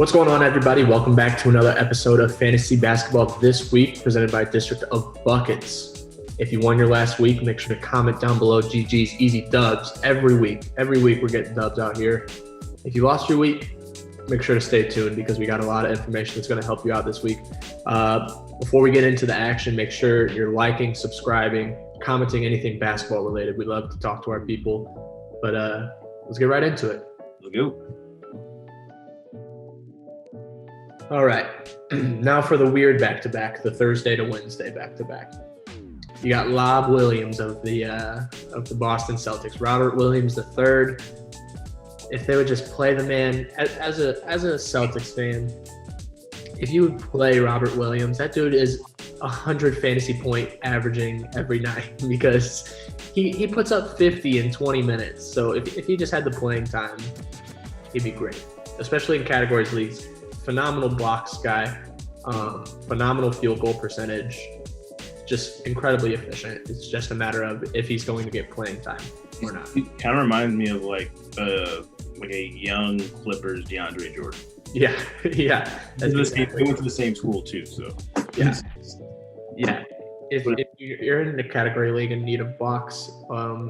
What's going on, everybody? Welcome back to another episode of Fantasy Basketball This Week, presented by District of Buckets. If you won your last week, make sure to comment down below GG's Easy Dubs every week. Every week we're getting dubs out here. If you lost your week, make sure to stay tuned because we got a lot of information that's going to help you out this week. Before we get into the action, make sure you're liking, subscribing, commenting anything basketball related. We love to talk to our people. But let's get right into it. Let's go. All right. Now for the weird back-to-back, the Thursday to Wednesday back-to-back. You got Lob Williams of the Boston Celtics. Robert Williams III. If they would just play the man, as a Celtics fan, if you would play Robert Williams, that dude is 100 fantasy point averaging every night because he puts up 50 in 20 minutes. So if he just had the playing time, he'd be great, especially in categories leagues. Phenomenal blocks guy, phenomenal field goal percentage, just incredibly efficient. It's just a matter of if he's going to get playing time or not. He kind of reminds me of like a young Clippers DeAndre Jordan. Yeah. They went to the same school too, so yeah. If you're in the category league in need of blocks,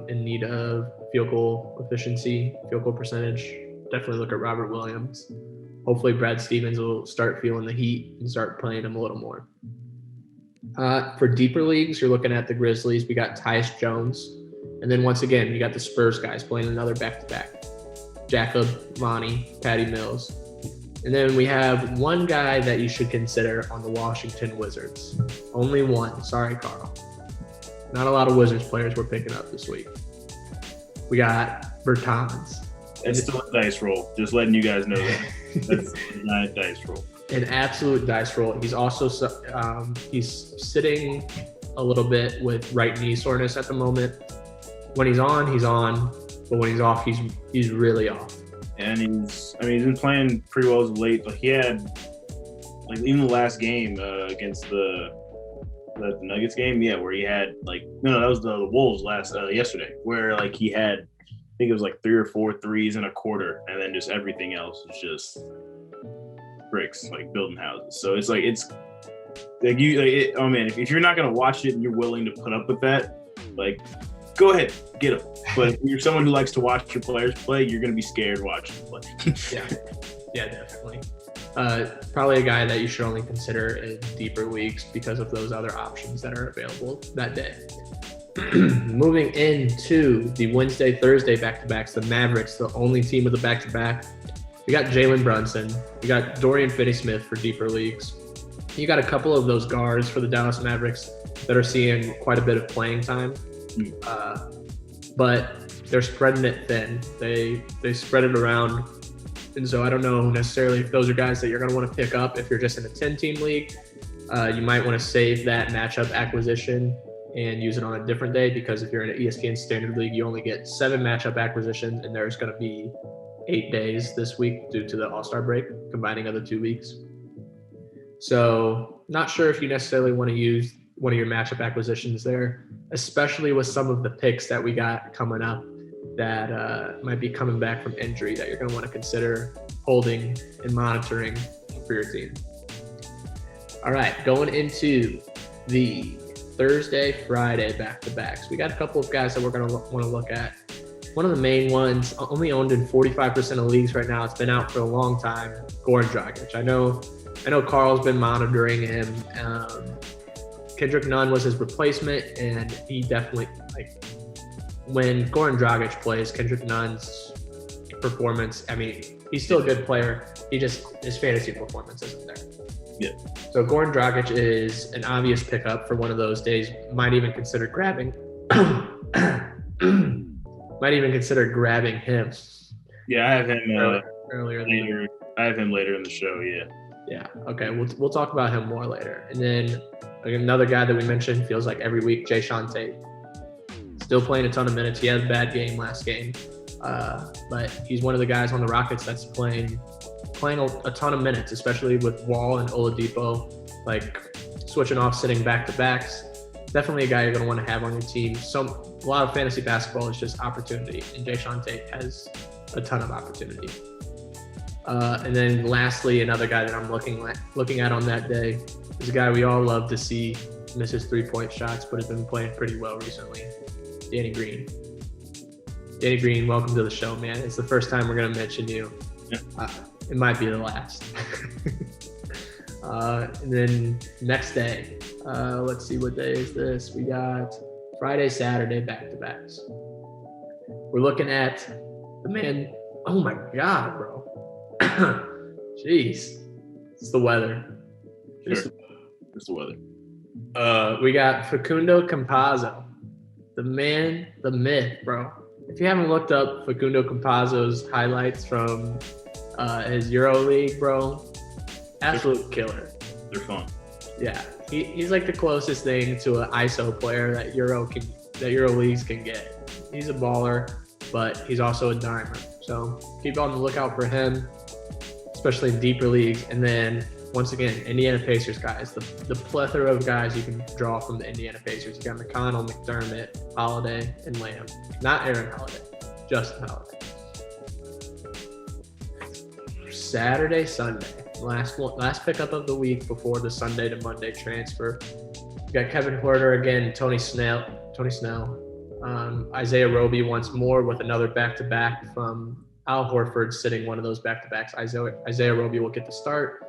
in need of field goal efficiency, field goal percentage, definitely look at Robert Williams. Hopefully Brad Stevens will start feeling the heat and start playing him a little more. For deeper leagues, you're looking at the Grizzlies. We got Tyus Jones. And then once again, you got the Spurs guys playing another back-to-back. Jacob, Monty, Patty Mills. And then we have one guy that you should consider on the Washington Wizards. Only one. Sorry, Carl. Not a lot of Wizards players we're picking up this week. We got Bertans. It's still a dice roll. Just letting you guys know that. That's not a dice roll. An absolute dice roll. He's also he's sitting a little bit with right knee soreness at the moment. When he's on, he's on. But when he's off, he's really off. And he's been playing pretty well as of late. Like he had, like even the last game against the Nuggets game, where he had that was the Wolves yesterday, where like he had, I think it was like 3 or 4 threes in a quarter, and then just everything else was just bricks, like building houses. So it's if you're not gonna watch it and you're willing to put up with that, like go ahead, get him. But if you're someone who likes to watch your players play, you're gonna be scared watching them play. Yeah, definitely. Probably a guy that you should only consider in deeper leagues because of those other options that are available that day. Moving into the Wednesday, Thursday back-to-backs, the Mavericks, the only team with a back-to-back. We got Jalen Brunson. We got Dorian Finney-Smith for deeper leagues. You got a couple of those guards for the Dallas Mavericks that are seeing quite a bit of playing time. But they're spreading it thin. They spread it around. And so I don't know necessarily if those are guys that you're going to want to pick up if you're just in a 10-team league. You might want to save that matchup acquisition and use it on a different day, because if you're in an ESPN Standard League, you only get 7 matchup acquisitions, and there's going to be 8 days this week due to the All-Star break, combining of the 2 weeks. So not sure if you necessarily want to use one of your matchup acquisitions there, especially with some of the picks that we got coming up that might be coming back from injury that you're going to want to consider holding and monitoring for your team. All right, going into the Thursday, Friday back-to-backs. We got a couple of guys that we're going to want to look at. One of the main ones, only owned in 45% of leagues right now. It's been out for a long time. Dragach. I know Carl's been monitoring him. Kendrick Nunn was his replacement, and he definitely, when Dragach plays, Kendrick Nunn's performance, he's still a good player. His fantasy performance isn't there. Yeah. So Dragach is an obvious pickup for one of those days. Might even consider grabbing him. Yeah, I have him earlier. I have him later in the show. Yeah. Yeah. Okay. We'll talk about him more later. And then another guy that we mentioned feels like every week, Sean Tate. Still playing a ton of minutes. He had a bad game last game, but he's one of the guys on the Rockets that's playing a ton of minutes, especially with Wall and Oladipo, switching off, sitting back-to-backs. Definitely a guy you're going to want to have on your team. A lot of fantasy basketball is just opportunity, and Sean Tate has a ton of opportunity. And then lastly, another guy that I'm looking at on that day is a guy we all love to see miss his 3-point shots, but has been playing pretty well recently. Danny Green. Danny Green, welcome to the show, man. It's the first time we're going to mention you. It might be the last. And then next day, let's see, what day is this? We got Friday, Saturday, back-to-backs. We're looking at the man. Oh my God, bro. Jeez. It's the weather. It's the weather. We got Facundo Campazzo. The man, the myth, bro. If you haven't looked up Facundo Campazzo's highlights from his EuroLeague, bro, absolute killer. They're fun. Yeah, he's like the closest thing to an ISO player that EuroLeagues can get. He's a baller, but he's also a dimer. So keep on the lookout for him, especially in deeper leagues. And then once again, Indiana Pacers guys, the plethora of guys you can draw from the Indiana Pacers. You got McConnell, McDermott, Holiday, and Lamb. Not Aaron Holiday, Justin Holiday. Saturday, Sunday, last pickup of the week before the Sunday to Monday transfer. You got Kevin Huerter again, Tony Snell. Isaiah Roby once more with another back-to-back from Al Horford sitting one of those back-to-backs. Isaiah Roby will get the start.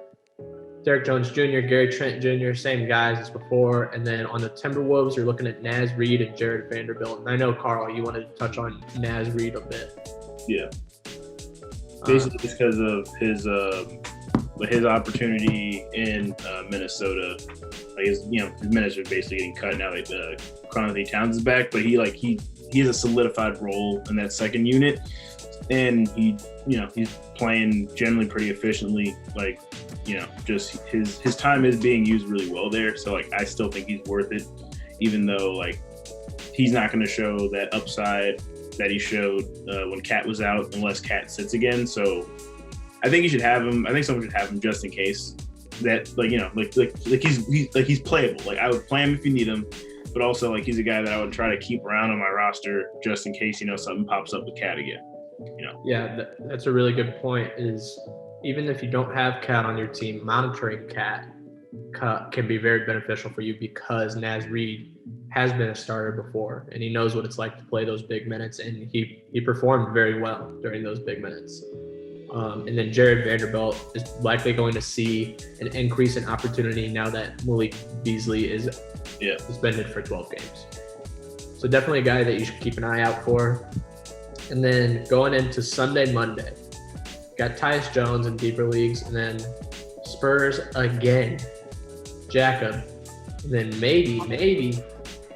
Derek Jones Jr., Gary Trent Jr., same guys as before. And then on the Timberwolves, you're looking at Naz Reid and Jared Vanderbilt. And I know, Carl, you wanted to touch on Naz Reid a bit. Yeah. Basically, just because of his opportunity in Minnesota, like his minutes are basically getting cut now that Karl-Anthony Towns is back. But he has a solidified role in that second unit, and he's playing generally pretty efficiently. Just his time is being used really well there. So I still think he's worth it, even though he's not going to show that upside that he showed when Cat was out, unless Cat sits again. So I think you should have him. I think someone should have him just in case that he's playable. I would play him if you need him, but also he's a guy that I would try to keep around on my roster just in case something pops up with Cat again. Yeah, that's a really good point. Is even if you don't have Cat on your team, monitoring Cat can be very beneficial for you because Naz Reid has been a starter before and he knows what it's like to play those big minutes, and he performed very well during those big minutes. And then Jared Vanderbilt is likely going to see an increase in opportunity now that Malik Beasley is suspended for 12 games. So definitely a guy that you should keep an eye out for. And then going into Sunday, Monday, got Tyus Jones in deeper leagues, and then Spurs again, Jacob, and then maybe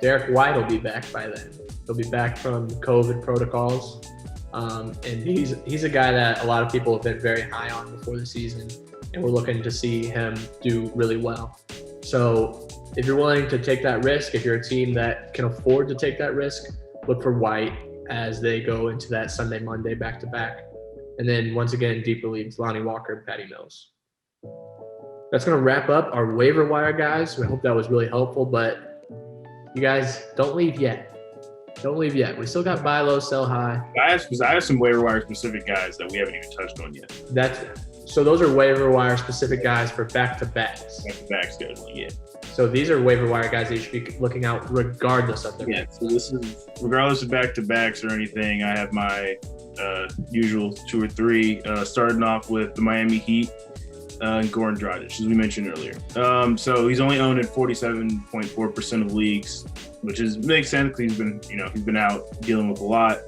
Derek White will be back by then. He'll be back from COVID protocols. And he's a guy that a lot of people have been very high on before the season, and we're looking to see him do really well. So if you're willing to take that risk, if you're a team that can afford to take that risk, look for White as they go into that Sunday, Monday back-to-back. And then once again, deeper leagues, Lonnie Walker and Patty Mills. That's going to wrap up our waiver wire, guys. We hope that was really helpful, but you guys don't leave yet. Don't leave yet. We still got buy low, sell high. I have some waiver wire specific guys that we haven't even touched on yet. So those are waiver wire specific guys for back-to-backs. Back-to-back scheduling, yeah. So these are waiver wire guys that you should be looking out regardless of their back. So this is regardless of back-to-backs or anything. I have my usual 2 or 3, starting off with the Miami Heat and Goran Dragic, as we mentioned earlier. So he's only owned in 47.4% of leagues, which makes sense because he's been out dealing with a lot.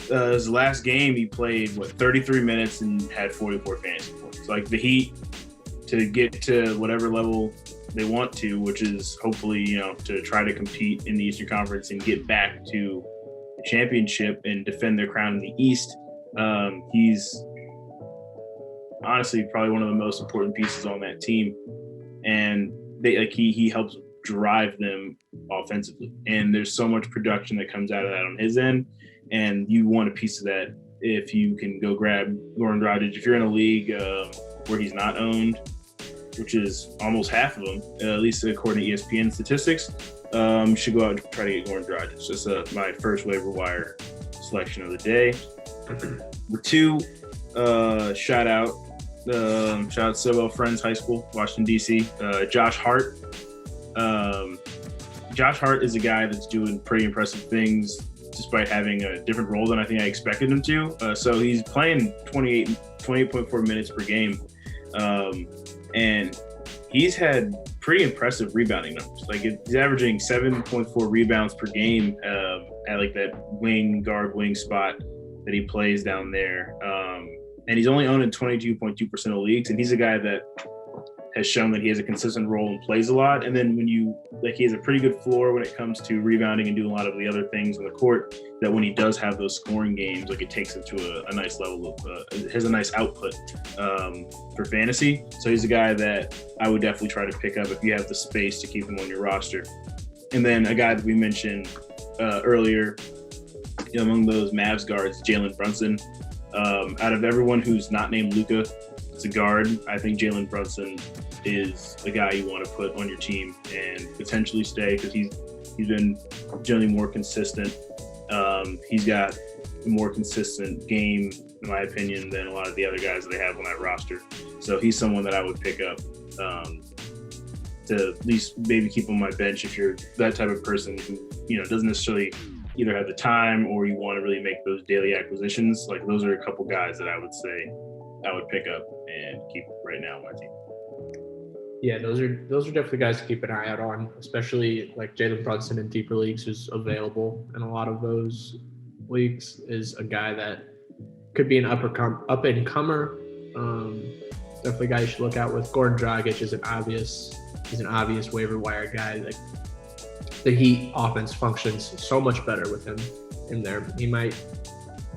His last game he played 33 minutes and had 44 fantasy points. The Heat, to get to whatever level they want to, which is hopefully to try to compete in the Eastern Conference and get back to the championship and defend their crown in the East. He's honestly probably one of the most important pieces on that team, and he helps drive them offensively, and there's so much production that comes out of that on his end, and you want a piece of that if you can go grab Goran Dragic. If you're in a league where he's not owned, which is almost half of them, at least according to ESPN statistics, you should go out and try to get Goran Dragic. That's my first waiver wire selection of the day. Number 2, Shout out Civil Friends High School, Washington D.C. Josh Hart. Josh Hart is a guy that's doing pretty impressive things despite having a different role than I think I expected him to. So he's playing 28.4 minutes per game, and he's had pretty impressive rebounding numbers. Like he's averaging 7.4 rebounds per game at like that wing spot that he plays down there. And he's only owned in 22.2% of leagues. And he's a guy that has shown that he has a consistent role and plays a lot. And then he has a pretty good floor when it comes to rebounding and doing a lot of the other things on the court, that when he does have those scoring games, like it takes him to a nice level of, has a nice output for fantasy. So he's a guy that I would definitely try to pick up if you have the space to keep him on your roster. And then a guy that we mentioned earlier, among those Mavs guards, Jalen Brunson. Out of everyone who's not named Luka, it's a guard. I think Jalen Brunson is the guy you want to put on your team and potentially stay, because he's been generally more consistent. He's got a more consistent game, in my opinion, than a lot of the other guys that they have on that roster. So he's someone that I would pick up to at least maybe keep on my bench if you're that type of person who doesn't necessarily either have the time or you want to really make those daily acquisitions. Like those are a couple guys that I would say I would pick up and keep right now on my team. Yeah, those are definitely guys to keep an eye out on, especially like Jalen Brunson in deeper leagues, who's available in a lot of those leagues, is a guy that could be an up and comer. Definitely a guy you should look out with. Gordon Dragach is an obvious waiver wire guy. Like the Heat offense functions so much better with him in there. He might,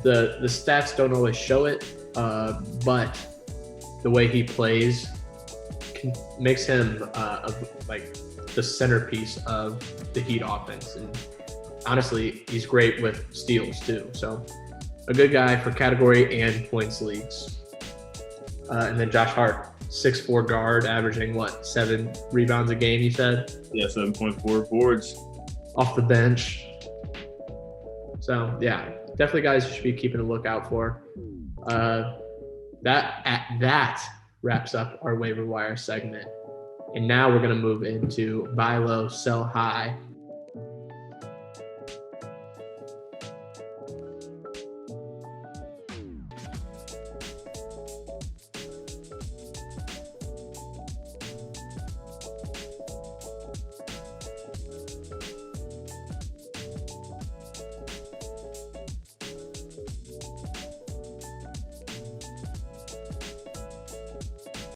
the stats don't always show it, but the way he plays makes him like the centerpiece of the Heat offense. And honestly, he's great with steals too. So a good guy for category and points leagues. And then Josh Hart, 6'4" guard, averaging 7 rebounds a game, you said? Yeah, 7.4 boards. Off the bench. So, yeah, definitely guys you should be keeping a lookout for. That wraps up our waiver wire segment. And now we're going to move into buy low, sell high.